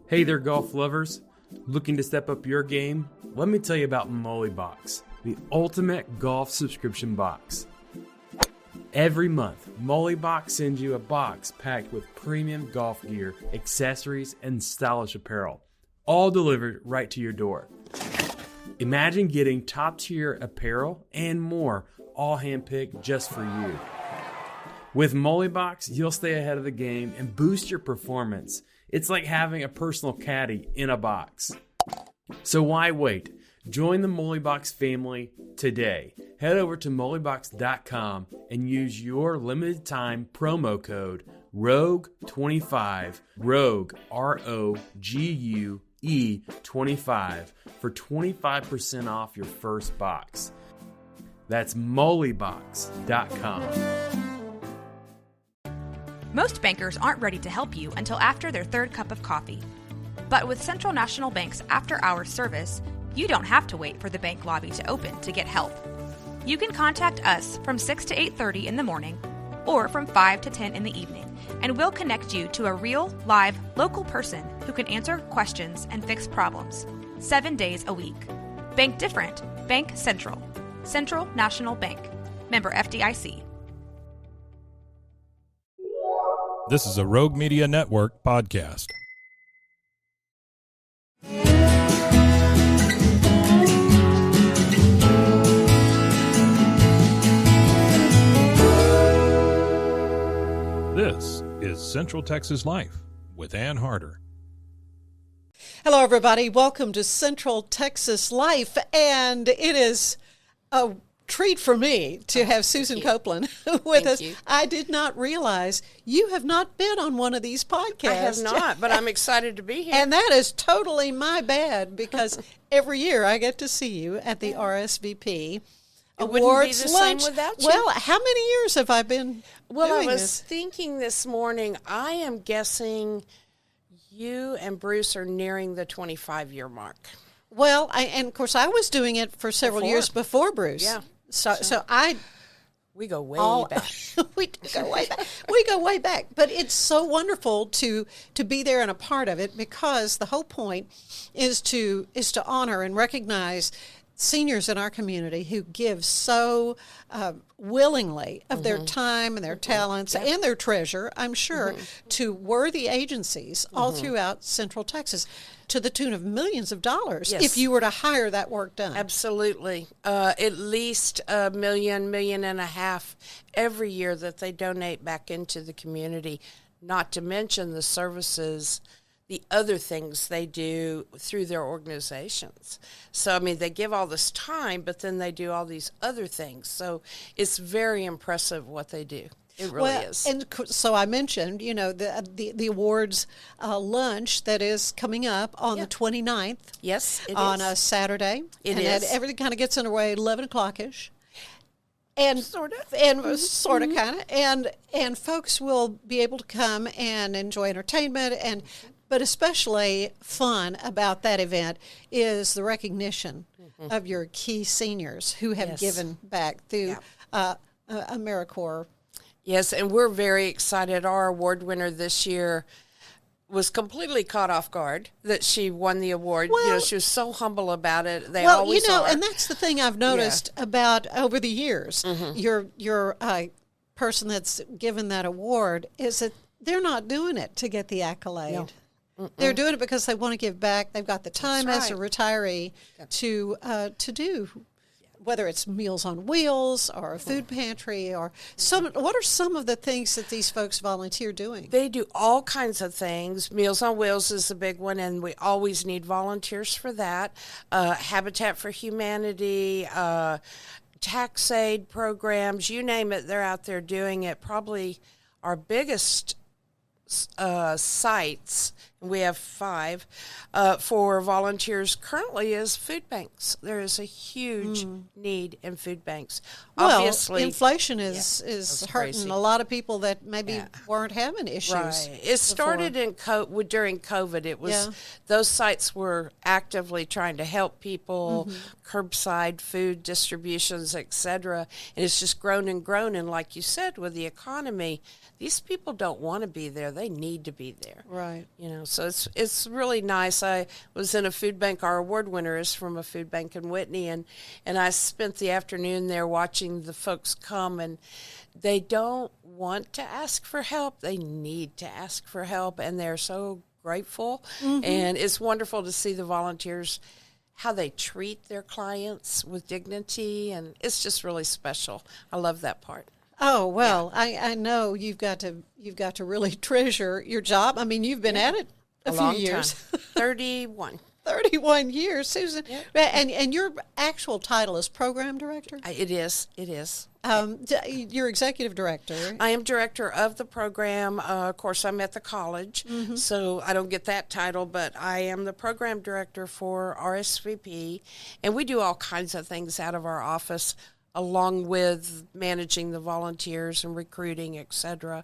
Hey there, golf lovers. Looking to step up your game? Let me tell you about Mollybox, the ultimate golf subscription box. Every month, Mollybox sends you a box packed with premium golf gear, accessories, and stylish apparel, all delivered right to your door. Imagine getting top-tier apparel and more, all handpicked just for you. With Mollybox, you'll stay ahead of the game and boost your performance. It's like having a personal caddy in a box. So why wait? Join the Mollybox family today. Head over to mollybox.com and use your limited time promo code ROGUE25, ROGUE, ROGUE 25 for 25% off your first box. That's mollybox.com. Most bankers aren't ready to help you until after their third cup of coffee. But with Central National Bank's after-hours service, you don't have to wait for the bank lobby to open to get help. You can contact us from 6 to 8:30 in the morning or from 5 to 10 in the evening, and we'll connect you to a real, live, local person who can answer questions and fix problems 7 days a week. Bank different. Bank Central. Central National Bank. Member FDIC. This is a Rogue Media Network podcast. This is Central Texas Life with Ann Harder. Hello, everybody. Welcome to Central Texas Life, and it is a treat for me to have Susan Copeland with us. I did not realize you have not been on one of these podcasts. I have not, but I'm excited to be here. And that is totally my bad, because every year I get to see you at the RSVP Awards wouldn't be the lunch. Same without you. Well, how many years have I been Well, doing I was this? thinking this morning, I am guessing you and Bruce are nearing the 25-year mark. Well, and of course I was doing it for several years before Bruce. Yeah. So We go way back. we go way back. We go way back. But it's so wonderful to be there and a part of it, because the whole point is to honor and recognize seniors in our community who give so willingly of their time and their talents and their treasure, I'm sure, to worthy agencies all throughout Central Texas, to the tune of millions of dollars if you were to hire that work done. Absolutely. At least $1.5 million every year that they donate back into the community, not to mention the services, the other things they do through their organizations. So, I mean, they give all this time, but then they do all these other things. So it's very impressive what they do. It really is. And so I mentioned, the awards lunch that is coming up on the 29th. Yes, it on is. a Saturday. It and is. Everything kind of gets underway at 11 o'clock-ish. And Sort of. And sort of, kind of. And folks will be able to come and enjoy entertainment, but especially fun about that event is the recognition of your key seniors who have given back through Americorps. Yes, and we're very excited. Our award winner this year was completely caught off guard that she won the award. Well, she was so humble about it. They always are. And that's the thing I've noticed about over the years. Your person that's given that award is that they're not doing it to get the accolade. No. They're doing it because they want to give back. They've got the time as a retiree to do, whether it's Meals on Wheels or a food pantry or what are some of the things that these folks volunteer doing? They do all kinds of things. Meals on Wheels is a big one, and we always need volunteers for that. Habitat for Humanity, tax aid programs, you name it, they're out there doing it. Probably our biggest sites, we have 5 for volunteers currently, is food banks. There is a huge need in food banks. Well, Obviously, inflation is hurting crazy. a lot of people that maybe weren't having issues. Right. It started during COVID. It was those sites were actively trying to help people, curbside food distributions, etc. And it's just grown and grown. And like you said, with the economy, these people don't want to be there. They need to be there. Right. So it's really nice. I was in a food bank. Our award winner is from a food bank in Whitney, and I spent the afternoon there watching the folks come, and they don't want to ask for help. They need to ask for help, and they're so grateful. And it's wonderful to see the volunteers, how they treat their clients with dignity, and it's just really special. I love that part. Oh, well, I know you've got to really treasure your job. I mean, you've been at it a few long years. Time. 31. 31 years, Susan. Yep. And your actual title is program director? It is. You're executive director. I am director of the program. Of course, I'm at the college, so I don't get that title, but I am the program director for RSVP, and we do all kinds of things out of our office, along with managing the volunteers and recruiting, etc.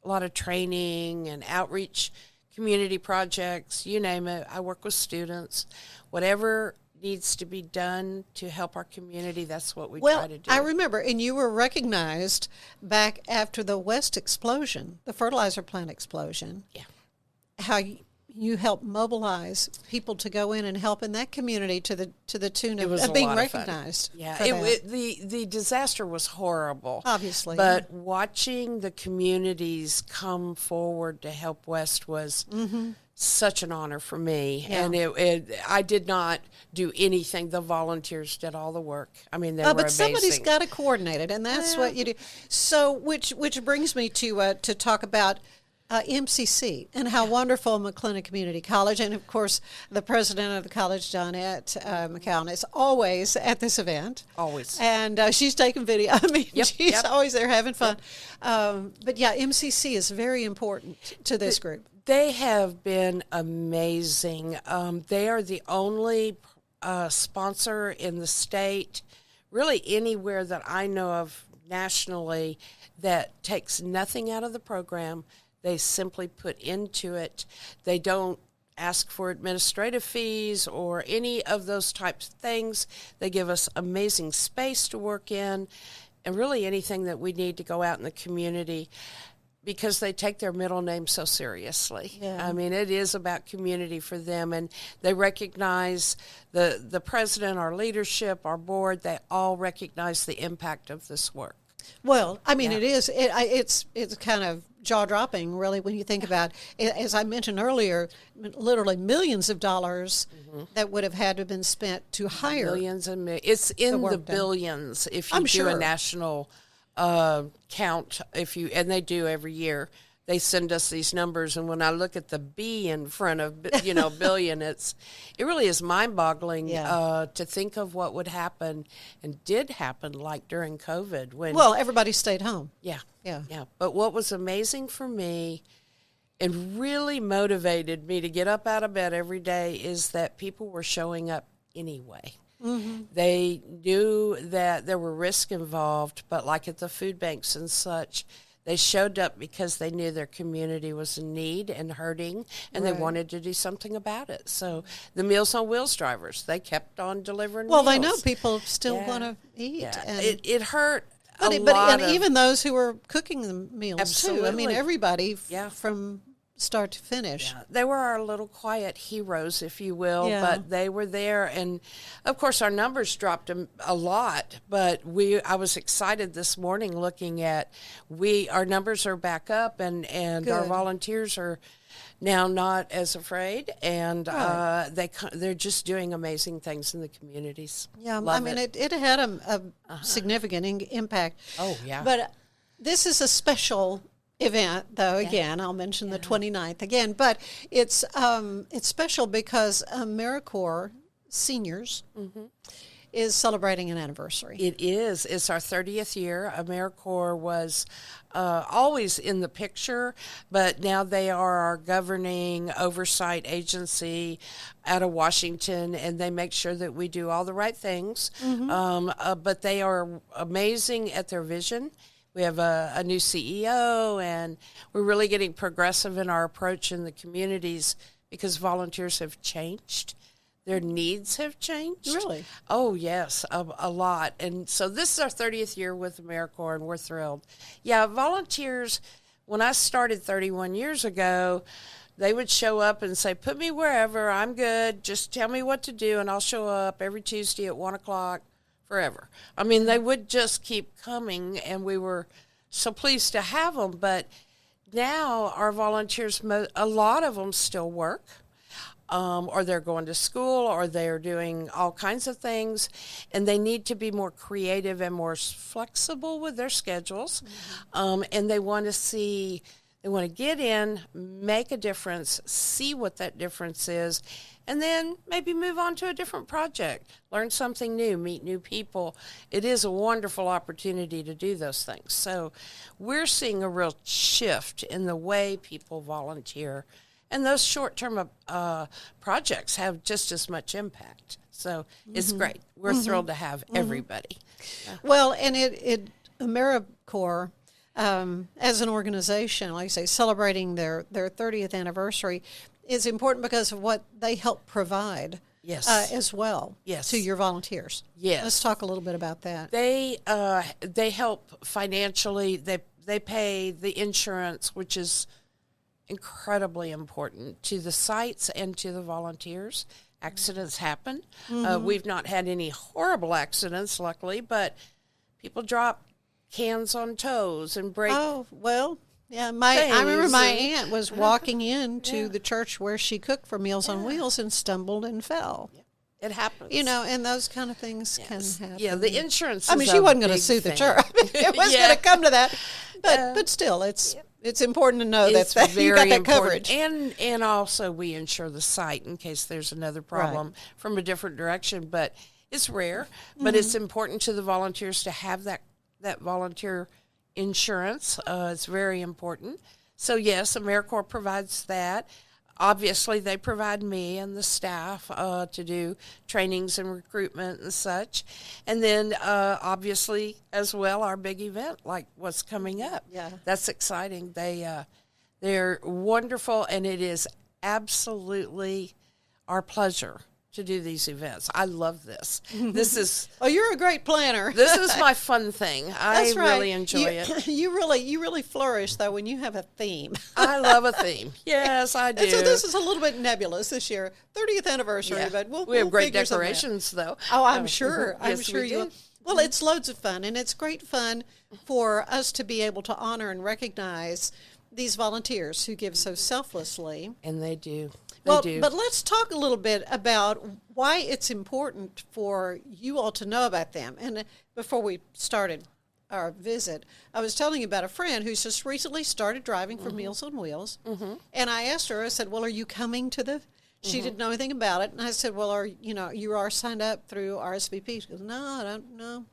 A lot of training and outreach, community projects, you name it. I work with students. Whatever needs to be done to help our community, that's what we try to do. I remember, and you were recognized back after the West explosion, the fertilizer plant explosion. Yeah. How you helped mobilize people to go in and help in that community to the tune of being recognized. Yeah, the disaster was horrible, obviously, but watching the communities come forward to help West was such an honor for me. Yeah. And I did not do anything. The volunteers did all the work. I mean, they were but amazing. Somebody's got to coordinate it, and that's what you do. So, which brings me to talk about MCC and how wonderful McLennan Community College, and of course the president of the college, Donette McCown, is always at this event. Always. And she's taking video. I mean, she's always there having fun. But yeah, MCC is very important to this group. They have been amazing. They are the only sponsor in the state, really anywhere that I know of nationally, that takes nothing out of the program. They simply put into it. They don't ask for administrative fees or any of those types of things. They give us amazing space to work in, and really anything that we need to go out in the community, because they take their middle name so seriously. Yeah. I mean, it is about community for them, and they recognize the president, our leadership, our board. They all recognize the impact of this work. Well, I mean, it's kind of jaw-dropping, really, when you think about it. As I mentioned earlier, literally millions of dollars that would have had to have been spent to hire. Millions and millions. It's in the billions if you do a national count. And they do every year. They send us these numbers, and when I look at the B in front of billion, it really is mind-boggling to think of what would happen and did happen, like during COVID when everybody stayed home. Yeah. But what was amazing for me and really motivated me to get up out of bed every day is that people were showing up anyway. They knew that there were risks involved, but like at the food banks and such, they showed up because they knew their community was in need and hurting, and they wanted to do something about it. So the Meals on Wheels drivers, they kept on delivering meals. They know people still want to eat. Yeah. And it hurt but even those who were cooking the meals, too. I mean, everybody from start to finish. Yeah. They were our little quiet heroes, if you will, but they were there. And, of course, our numbers dropped a lot, but I was excited this morning looking at our numbers are back up, and our volunteers are now not as afraid, and they're just doing amazing things in the communities. Yeah, it had a significant impact. Oh, yeah. But this is a special event, though. Again, I'll mention the 29th again, but it's special because Americorps Seniors is celebrating an anniversary. It is. It's our 30th year. Americorps was always in the picture, but now they are our governing oversight agency out of Washington, and they make sure that we do all the right things. But they are amazing at their vision. We have a new CEO, and we're really getting progressive in our approach in the communities because volunteers have changed. Their needs have changed. Really? Oh, yes, a lot. And so this is our 30th year with Americorps, and we're thrilled. Yeah, volunteers, when I started 31 years ago, they would show up and say, put me wherever, I'm good, just tell me what to do, and I'll show up every Tuesday at 1 o'clock forever. I mean, they would just keep coming, and we were so pleased to have them. But now our volunteers, a lot of them still work, or they're going to school, or they're doing all kinds of things, and they need to be more creative and more flexible with their schedules. And they want to get in, make a difference, see what that difference is, and then maybe move on to a different project, learn something new, meet new people. It is a wonderful opportunity to do those things. So we're seeing a real shift in the way people volunteer, and those short-term projects have just as much impact. So it's great. We're thrilled to have everybody. Well, and Americorps, as an organization, like I say, celebrating their 30th anniversary is important because of what they help provide as well to your volunteers. Yes. Let's talk a little bit about that. They help financially. They pay the insurance, which is incredibly important to the sites and to the volunteers. Accidents happen. We've not had any horrible accidents, luckily, but people drop cans on toes and break. Oh, well, yeah. I remember my aunt was walking into the church where she cooked for Meals on Wheels and stumbled and fell. It happens. And those kind of things can happen. Yeah, the insurance I mean, she wasn't going to sue the church. It was going to come to that. But still, it's important to know that you got that coverage. And also we insure the site in case there's another problem from a different direction. But it's rare. But it's important to the volunteers to have that volunteer insurance. It's very important. So, yes, Americorps provides that. Obviously, they provide me and the staff to do trainings and recruitment and such. And then, obviously, as well, our big event, like what's coming up. Yeah. That's exciting. They're wonderful, and it is absolutely our pleasure to do these events. I love this. This is you're a great planner. This is my fun thing. I really enjoy it. You really flourish though when you have a theme. I love a theme. Yes, I do. And so this is a little bit nebulous this year, 30th anniversary, but we have great figure decorations though. Oh, I'm sure. I'm Yes, sure we you. do. Well, it's loads of fun, and it's great fun for us to be able to honor and recognize these volunteers who give so selflessly. And they do. Well, but let's talk a little bit about why it's important for you all to know about them. And before we started our visit, I was telling you about a friend who's just recently started driving for Meals on Wheels. And I asked her, I said, well, are you coming to the... She didn't know anything about it. And I said, well, you are signed up through RSVP? She goes, no, I don't know.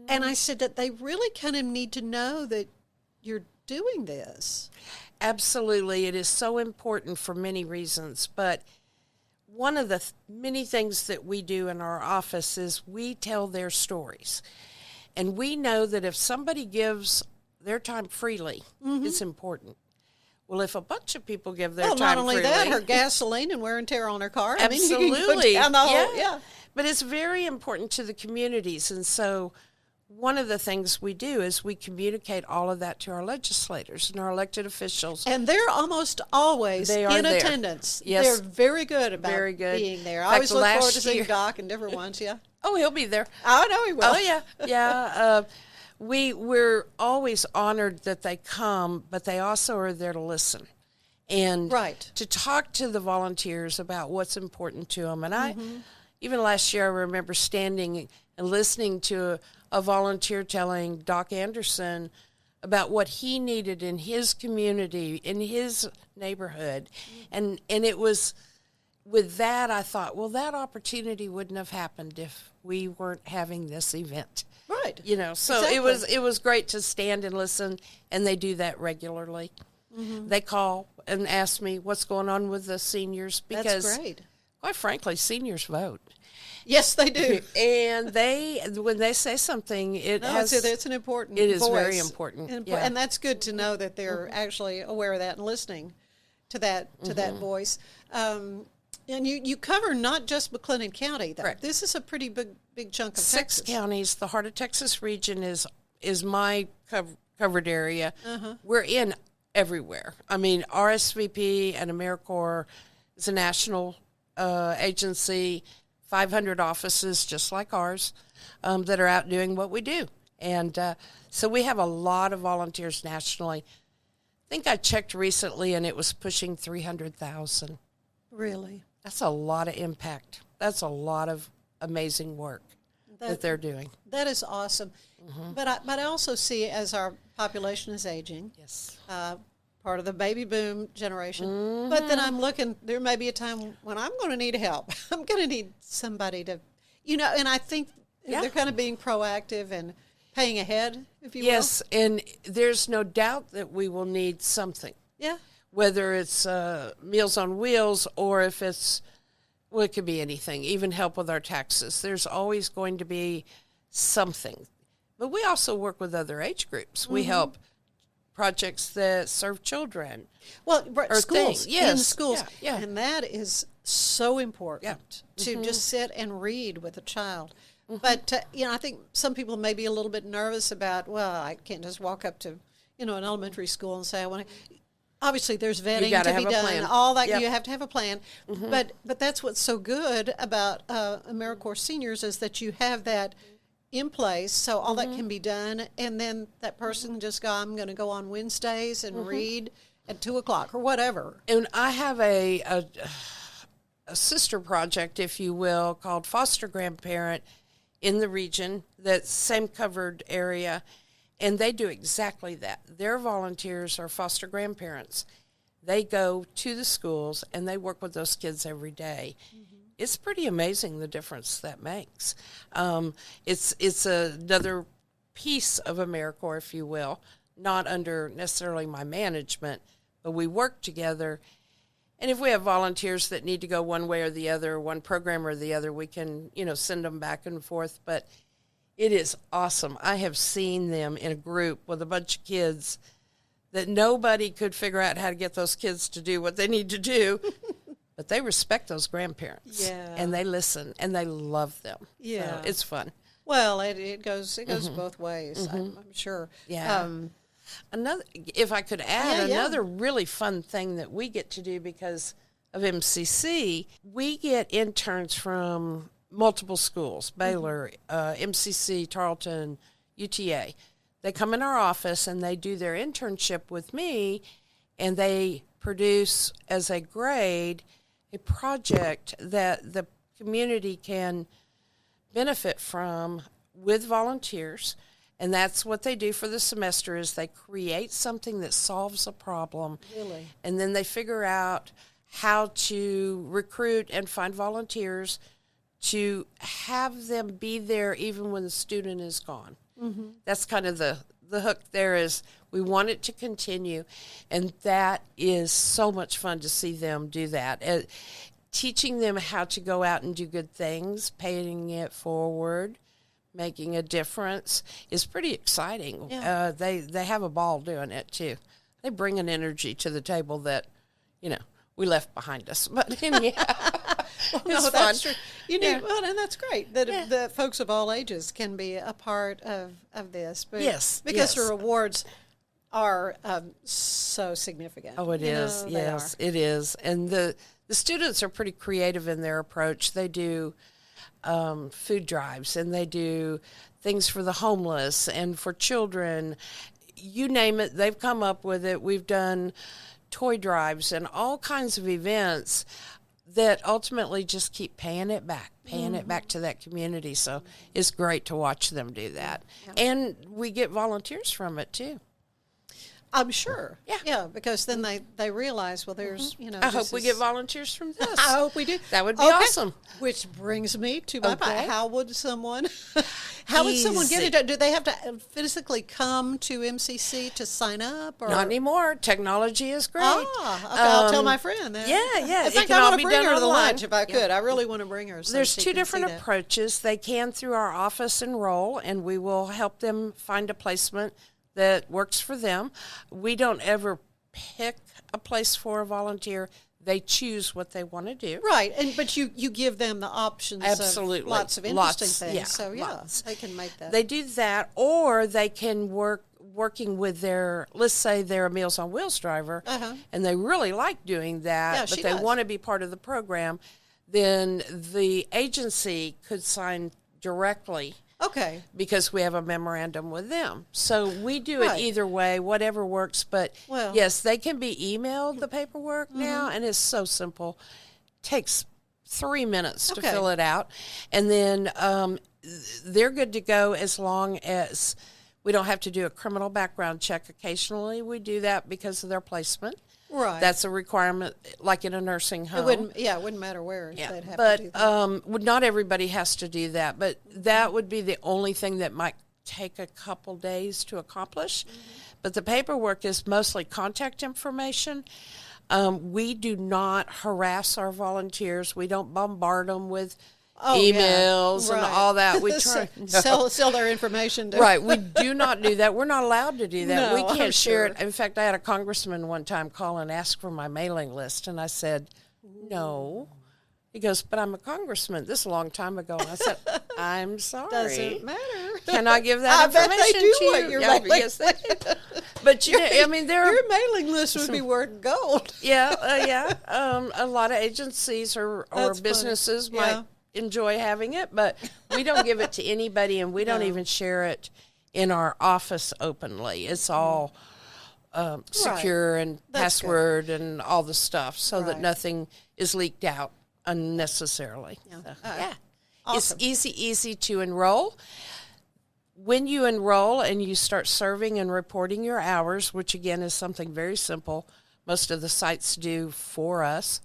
And I said that they really kind of need to know that you're doing this. Absolutely. It is so important for many reasons. But one of the many things that we do in our office is we tell their stories. And we know that if somebody gives their time freely, it's important. Well, if a bunch of people give their time freely... Well, not only that, her gasoline and wear and tear on her car. Absolutely. I mean, you can go down the whole, But it's very important to the communities. And so one of the things we do is we communicate all of that to our legislators and our elected officials. And they're almost always in attendance. Yes. They're very good about being there. I always look forward to seeing Doc and different ones, Oh, he'll be there. I know he will. Oh, yeah. Yeah. We're always honored that they come, but they also are there to listen. And to talk to the volunteers about what's important to them. And even last year, I remember standing and listening to a volunteer telling Doc Anderson about what he needed in his community, in his neighborhood. And it was, with that, I thought, well, that opportunity wouldn't have happened if we weren't having this event. Right. So it was great to stand and listen, and they do that regularly. They call and ask me what's going on with the seniors because, that's great. Quite frankly, seniors vote. Yes, they do. And when they say something, it's an important It is voice. very important. And that's good to know that they're actually aware of that and listening to that voice. And you cover not just McLennan County, though. Correct. This is a pretty big chunk of 6 Texas. counties. The Heart of Texas region is my covered area. We're in everywhere. I mean, RSVP and Americorps is a national agency, 500 offices just like ours that are out doing what we do. And so we have a lot of volunteers nationally. I think I checked recently, and it was pushing 300,000. Really? That's a lot of impact. That's a lot of amazing work that they're doing. That is awesome. Mm-hmm. But I also see, as our population is aging, yes, part of the baby boom generation. Mm-hmm. But then I'm looking, there may be a time when I'm going to need help. I'm going to need somebody to, and I think they're kind of being proactive and paying ahead, if you will. Yes, and there's no doubt that we will need something. Yeah. Whether it's Meals on Wheels or if it's, well, it could be anything, even help with our taxes. There's always going to be something. But we also work with other age groups. Mm-hmm. We help projects that serve children. Well, schools. Yes. In schools. Yeah. And that is so important to just sit and read with a child. Mm-hmm. But, I think some people may be a little bit nervous about, well, I can't just walk up to, an elementary school and say, I want to. Obviously, there's vetting to be done. Plan. All that, you have to have a plan. Mm-hmm. But that's what's so good about Americorps Seniors is that you have that in place, so all that can be done, and then that person can just go, I'm going to go on Wednesdays and read at 2:00 or whatever. And I have a sister project, if you will, called Foster Grandparent in the region, that same covered area, and they do exactly that. Their volunteers are foster grandparents. They go to the schools, and they work with those kids every day. Mm-hmm. It's pretty amazing the difference that makes. It's another piece of Americorps, if you will, not under necessarily my management, but we work together. And if we have volunteers that need to go one way or the other, one program or the other, we can, send them back and forth. But it is awesome. I have seen them in a group with a bunch of kids that nobody could figure out how to get those kids to do what they need to do. But they respect those grandparents, and they listen, and they love them. Yeah, so it's fun. Well, it goes both ways. I'm sure. Yeah. Another, if I could add, another really fun thing that we get to do because of MCC, we get interns from multiple schools: Baylor, MCC, Tarleton, UTA. They come in our office and they do their internship with me, and they produce as a grade a project that the community can benefit from with volunteers. And that's what they do for the semester is they create something that solves a problem. Really? And then they figure out how to recruit and find volunteers to have them be there even when the student is gone. Mm-hmm. That's kind of the hook there is we want it to continue, and that is so much fun to see them do that. Teaching them how to go out and do good things, paying it forward, making a difference is pretty exciting. Yeah. They have a ball doing it, too. They bring an energy to the table that, we left behind us. But anyhow, it's fun. That's true. Well, and that's great that the folks of all ages can be a part of this. But because the rewards are so significant. Oh, it is. Yes, it is. And the students are pretty creative in their approach. They do food drives, and they do things for the homeless and for children. You name it, they've come up with it. We've done toy drives and all kinds of events that ultimately just keep paying it back to that community. So it's great to watch them do that. Yeah. And we get volunteers from it, too. I'm sure. Yeah, because then they realize, well, there's, I hope we get volunteers from this. I hope we do. That would be awesome. Which brings me to my point. How would someone get it? Do they have to physically come to MCC to sign up? Or? Not anymore. Technology is great. Okay, I'll tell my friend then. Yeah. In fact, I want to bring her to the lunch if I could. I really want to bring her. So there's two different approaches. They can, through our office, enroll, and we will help them find a placement that works for them. We don't ever pick a place for a volunteer. They choose what they want to do. Right, but you give them the options. Absolutely. Of lots of interesting things. Yeah, so, they can make that. They do that, or they can work working with let's say they're a Meals on Wheels driver, and they really like doing that, but they want to be part of the program, then the agency could sign directly. Okay. Because we have a memorandum with them. So we do it either way, whatever works. But yes, they can be emailed, the paperwork now, and it's so simple. Takes 3 minutes to fill it out. And then they're good to go as long as we don't have to do a criminal background check. Occasionally we do that because of their placement. Right. That's a requirement, like in a nursing home. It wouldn't matter where they'd have to do that. But not everybody has to do that. But that would be the only thing that might take a couple days to accomplish. But the paperwork is mostly contact information. We do not harass our volunteers. We don't bombard them with emails and all that. We try sell their information. Right. We do not do that. We're not allowed to do that. We can't share it. In fact, I had a congressman one time call and ask for my mailing list, and I said, no. He goes, but I'm a congressman. This is a long time ago. And I said, I'm sorry. Doesn't matter. Can I give that information bet they do to you? what you're mailing. Yes, they do. But your mailing list would be worth gold. A lot of agencies or businesses might enjoy having it, but we don't give it to anybody, and we don't even share it in our office openly. It's all secure and password and all the stuff, so that nothing is leaked out unnecessarily. Awesome. It's easy to enroll. When you enroll and you start serving and reporting your hours, which again is something very simple, most of the sites do for us,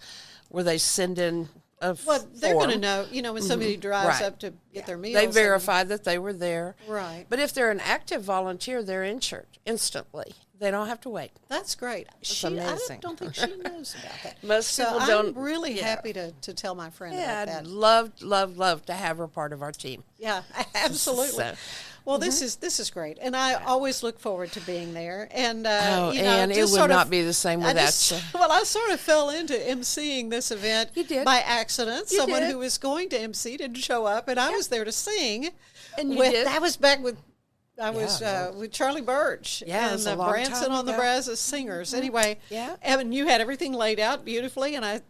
where they send in a form. They're going to know, when somebody drives up to get their meals. They verify that they were there. Right. But if they're an active volunteer, they're insured instantly. They don't have to wait. That's great. Amazing. I don't think she knows about that. Most people I'm don't. I'm really happy to tell my friend about that. I'd love to have her part of our team. Yeah, absolutely. Well, this is great, and I always look forward to being there. And and it would not be the same without you. Well, I sort of fell into emceeing this event by accident. Someone who was going to MC didn't show up, and I was there to sing. And you did. That was back with. I was with Charlie Birch and the Branson on the Brazos Singers. Anyway, and you had everything laid out beautifully, and I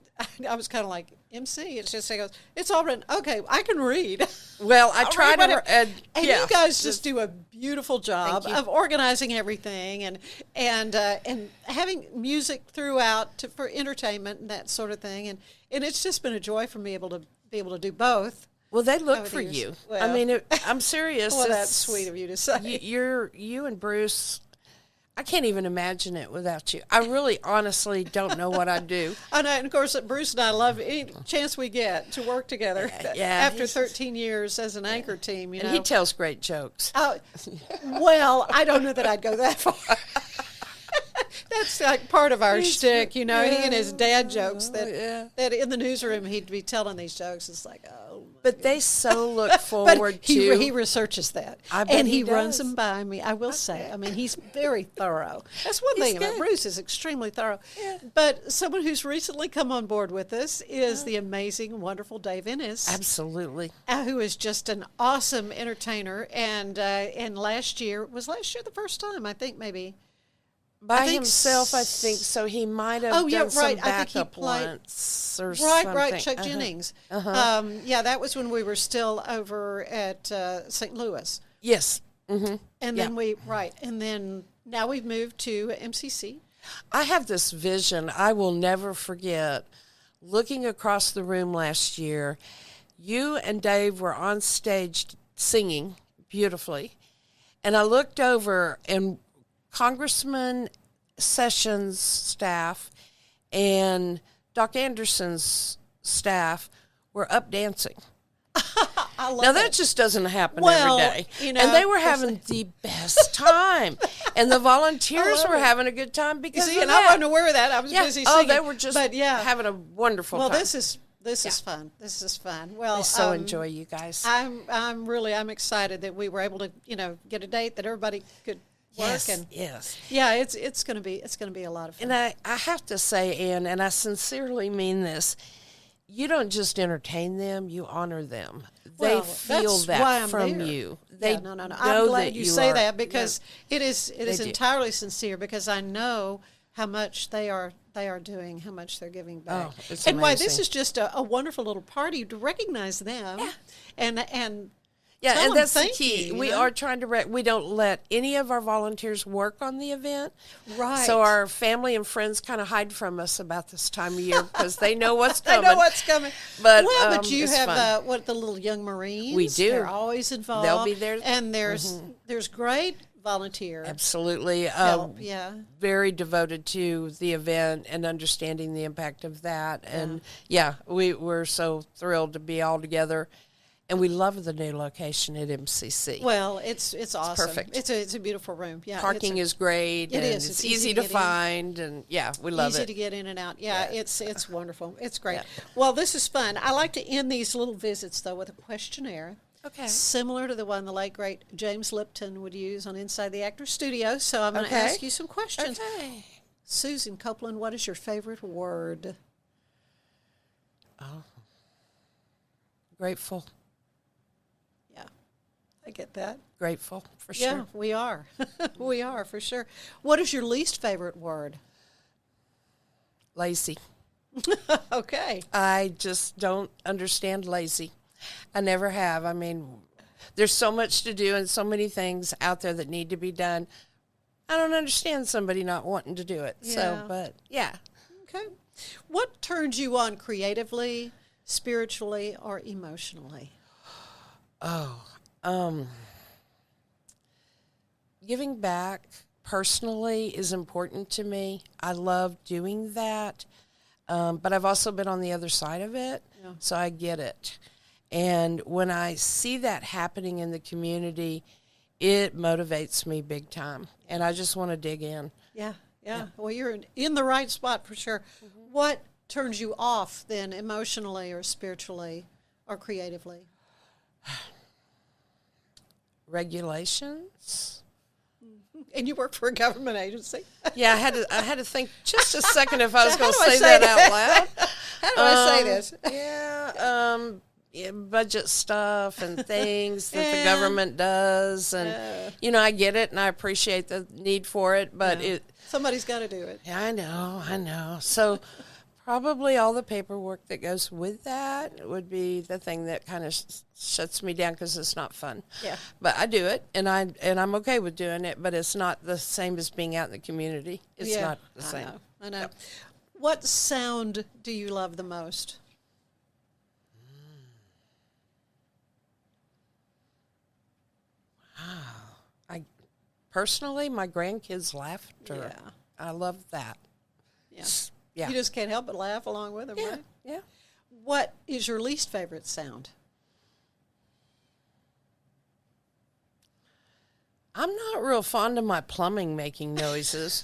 was kind of like, MC, it's just, he goes, it's all written. Okay, I can read. Well, I try to. And you guys just do a beautiful job of organizing everything and having music throughout for entertainment and that sort of thing. And it's just been a joy for me to be able to do both. Well, they look for you. Well, I mean, I'm serious. Well, that's sweet of you to say. You and Bruce, I can't even imagine it without you. I really, honestly don't know what I'd do. I know, and of course, Bruce and I love any chance we get to work together. After 13 years as an anchor team, and he tells great jokes. Well, I don't know that I'd go that far. That's like part of our shtick, he and his dad jokes that in the newsroom he'd be telling these jokes. It's like, but they so look forward to. He researches that, and he runs them by me. I will say, I mean, he's very thorough. That's one thing about Bruce, is extremely thorough. Yeah. But someone who's recently come on board with us is the amazing, wonderful Dave Ennis. Absolutely, who is just an awesome entertainer. And last year the first time, I think maybe. By himself, I think so. He might have done some backup once or something. Right, Chuck Jennings. That was when we were still over at St. Louis. Yes. Mm-hmm. And then now we've moved to MCC. I have this vision I will never forget. Looking across the room last year, you and Dave were on stage singing beautifully, and I looked over and Congressman Sessions' staff and Doc Anderson's staff were up dancing. That just doesn't happen every day. And they were having the best time. And the volunteers were having a good time because I wasn't aware of that. I was busy singing. They were just having a wonderful time. Well, this is fun. This is fun. Well, I so enjoy you guys. I'm excited that we were able to, get a date that everybody could work. Yes. Yeah, it's going to be a lot of fun. And I have to say, Ann, and I sincerely mean this, you don't just entertain them, you honor them. Well, They feel that's why I'm that from there. you. They no. know I'm glad that you say are, that, because it is do. entirely sincere, because I know how much they are doing, how much they're giving back. Oh, it's and why this amazing. is just a wonderful little party to recognize them, and Yeah, tell and them that's the thank key. you, We know? are trying to we don't let any of our volunteers work on the event. Right. So our family and friends kind of hide from us about this time of year because they know what's I coming. know what's coming. But, but you it's have fun. the little young Marines. We do. They're always involved. They'll be there. and there's great volunteer Absolutely. help. Yeah. Very devoted to the event and understanding the impact of that. And we're so thrilled to be all together. And we love the new location at MCC. Well, it's awesome. perfect. It's a beautiful room. Yeah. Parking is great. It and is. It's It's easy easy to to get in. find. And we love easy it. to get in and out. Yeah, it's wonderful. It's great. Yeah. Well, this is fun. I like to end these little visits though with a questionnaire. Okay. Similar to the one the late great James Lipton would use on Inside the Actors Studio. So I'm going to Okay. ask you some questions. Okay. Susan Copeland, what is your favorite word? Grateful. Yeah, I get that. Grateful, for Yeah, sure. we are. We are, for sure. What is your least favorite word? Lazy. Okay. I just don't understand lazy. I never have. I mean, there's so much to do and so many things out there that need to be done. I don't understand somebody not wanting to do it. Yeah. So, but yeah. Okay. What turns you on creatively, spiritually, or emotionally? Giving back personally is important to me. I love doing that. But I've also been on the other side of it, so I get it. And when I see that happening in the community, it motivates me big time. And I just want to dig in. Yeah. Well, you're in the right spot for sure. Mm-hmm. What turns you off then, emotionally or spiritually or creatively? Regulations. And you work for a government agency. Yeah, I had to think just a second if I was So going to how do I say say that out loud. How do I say this? Yeah, budget stuff and things that the Yeah. government does, and I get it and I appreciate the need for it, but Somebody's got to do it. I know. So probably all the paperwork that goes with that would be the thing that kind of shuts me down because it's not fun. Yeah. But I do it, and I'm okay with doing it, but it's not the same as being out in the community. It's not the same. I know. What sound do you love the most? Personally, my grandkids' laughter. Yeah. I love that. Yeah. Yeah. You just can't help but laugh along with them, Yeah. right? Yeah. What is your least favorite sound? I'm not real fond of my plumbing making noises.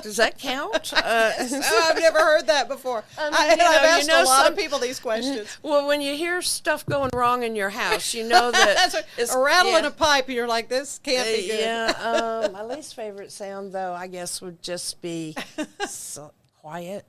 Does that count? I've never heard that before. I've asked a lot of people these questions. Well, when you hear stuff going wrong in your house, you know that That's it's a rattle in yeah. a pipe, and you're like, this can't be good. Yeah. My least favorite sound, though, I guess, would just be quiet,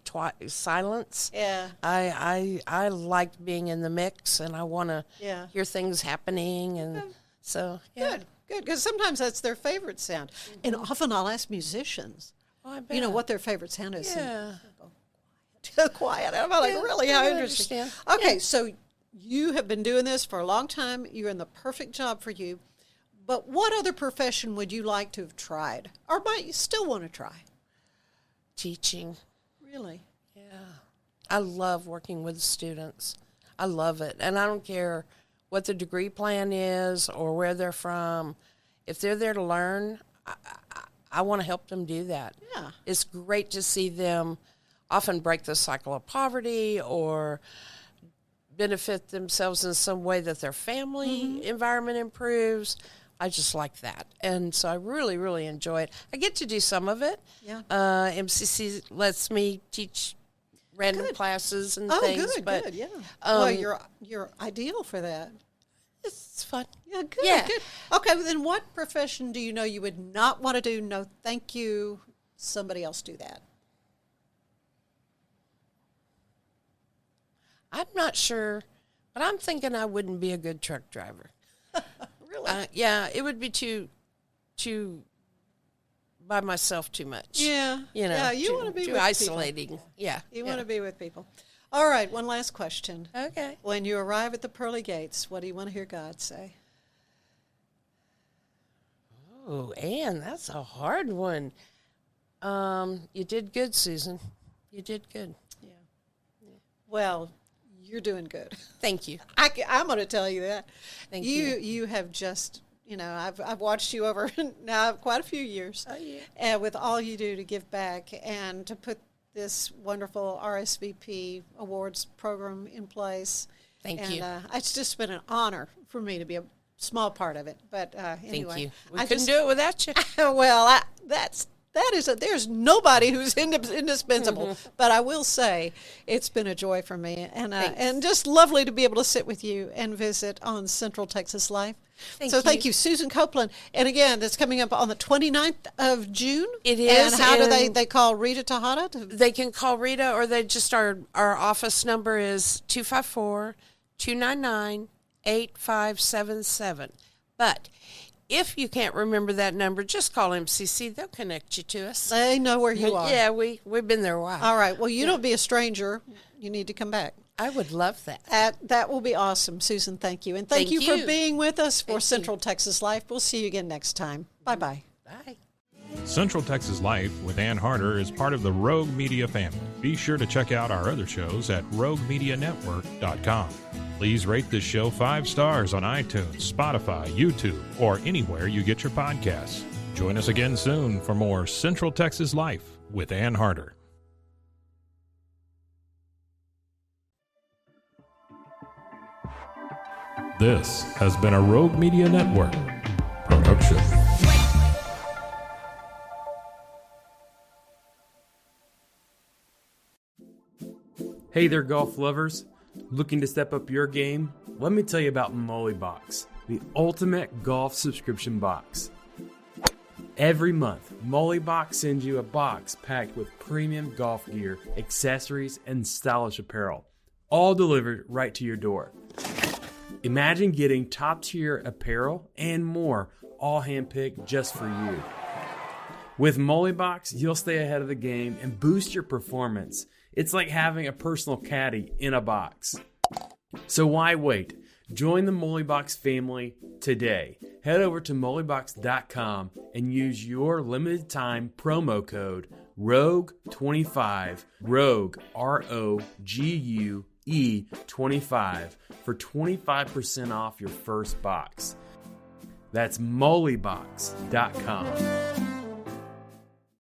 silence. Yeah. I like being in the mix, and I want to Yeah. hear things happening, and so yeah. Good, because sometimes that's their favorite sound. And often I'll ask musicians, Oh, I bet. what their favorite sound is. Yeah. Quiet. I'm like, Yeah, really? How I interesting. understand. Okay, so you have been doing this for a long time. You're in the perfect job for you. But what other profession would you like to have tried? Or might you still want to try? Teaching. Really? Yeah. I love working with students. I love it. And I don't care what the degree plan is or where they're from. If they're there to learn, I want to help them do that. Yeah. It's great to see them often break the cycle of poverty or benefit themselves in some way that their family environment improves. I just like that. And so I really, really enjoy it. I get to do some of it. Yeah. MCC lets me teach random classes and things. Good, yeah. Well, you're ideal for that. It's fun. Yeah, good, Yeah. good. Okay, well, then what profession do you know you would not want to do? No, thank you. Somebody else do that. I'm not sure, but I'm thinking I wouldn't be a good truck driver. Really? Yeah, it would be too by myself too much. Yeah. You know, Yeah, you too- want to be too with isolating. people. Yeah. You yeah. want to be with people. All right, one last question. Okay. When you arrive at the pearly gates, what do you want to hear God say? Oh, Ann, that's a hard one. You did good, Susan. You did good. Well, you're doing good. Thank you. I'm going to tell you that. Thank you. you. You have just, I've watched you over now quite a few years. Oh, yeah. And with all you do to give back and to put this wonderful RSVP awards program in place. Thank you. It's just been an honor for me to be a small part of it. But anyway. Thank you. We couldn't do it without you. Well, there's nobody who's indispensable. But I will say it's been a joy for me, and just lovely to be able to sit with you and visit on Central Texas Life. Thank you, Susan Copeland. And again, that's coming up on the 29th of June. It is. And how do they call Rita Tejada? They can call Rita, or they just our office number is 254-299-8577. But if you can't remember that number, just call MCC. They'll connect you to us. They know where you are. Yeah, we've been there a while. All right. Well, you don't be a stranger. You need to come back. I would love that. That will be awesome, Susan. Thank you. And thank you for being with us for Central Texas Life. We'll see you again next time. Bye-bye. Bye. Central Texas Life with Ann Harder is part of the Rogue Media family. Be sure to check out our other shows at roguemedianetwork.com. Please rate this show 5 stars on iTunes, Spotify, YouTube, or anywhere you get your podcasts. Join us again soon for more Central Texas Life with Ann Harder. This has been a Rogue Media Network production. Hey there, golf lovers. Looking to step up your game? Let me tell you about Mollybox, the ultimate golf subscription box. Every month, Mollybox sends you a box packed with premium golf gear, accessories, and stylish apparel, all delivered right to your door. Imagine getting top-tier apparel and more, all handpicked just for you. With Mollybox, you'll stay ahead of the game and boost your performance. It's like having a personal caddy in a box. So why wait? Join the Mollybox family today. Head over to mollybox.com and use your limited time promo code ROGUE25, ROGUE, ROGUE 25 for 25% off your first box. That's mollybox.com.